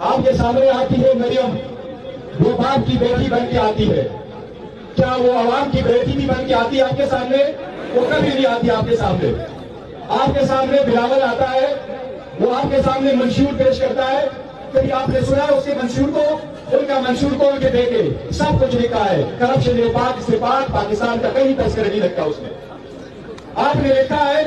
आपके सामने आती है मरियम, वो बाप की बेटी बन के आती है। क्या वो आवाम की बेटी भी बन के आती है आपके सामने? वो कभी नहीं आती आपके सामने। आपके सामने बिलावल आता है, वो आपके सामने मंशूर पेश करता है। कभी आपने सुना उसके मंशूर को? उनका मंशूर को उनके बेटे सब कुछ लिखा है। करप्शन निरपाक से पाकिस्तान का कहीं तस्करा नहीं लगता उसमें। आपने लिखा है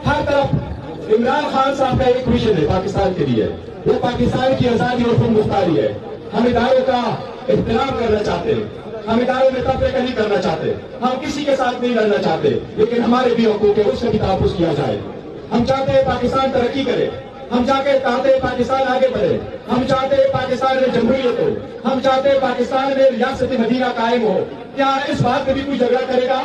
हर तरफ इमरान खान साहब का एक विजन है पाकिस्तान के लिए, वो पाकिस्तान की आजादी और खुदमुख्तारी है। हम इदारों का एहतराम करना चाहते हैं, हम इदारों में तफरीका नहीं करना चाहते, हम किसी के साथ नहीं लड़ना चाहते, लेकिन हमारे भी हकूक है उसका भी तहफ़्फ़ुज़ किया जाए। हम चाहते हैं पाकिस्तान तरक्की करे, हम चाहते हैं पाकिस्तान आगे बढ़े, हम चाहते हैं पाकिस्तान में जमहूरियत हो, हम चाहते हैं पाकिस्तान में रियासत मदीना कायम हो। क्या इस बात में भी कोई झगड़ा करेगा?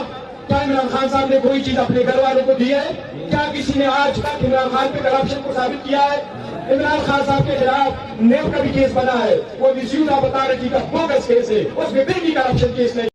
क्या इमरान खान साहब ने कोई चीज अपने घर वालों को दी है? क्या किसी ने आज तक इमरान खान पे करप्शन को साबित किया है? इमरान खान साहब के खिलाफ नेब का भी केस बना है, वो मिसयूज ऑफ अथॉरिटी का बोगस केस है, उसमें फिर भी करप्शन केस नहीं।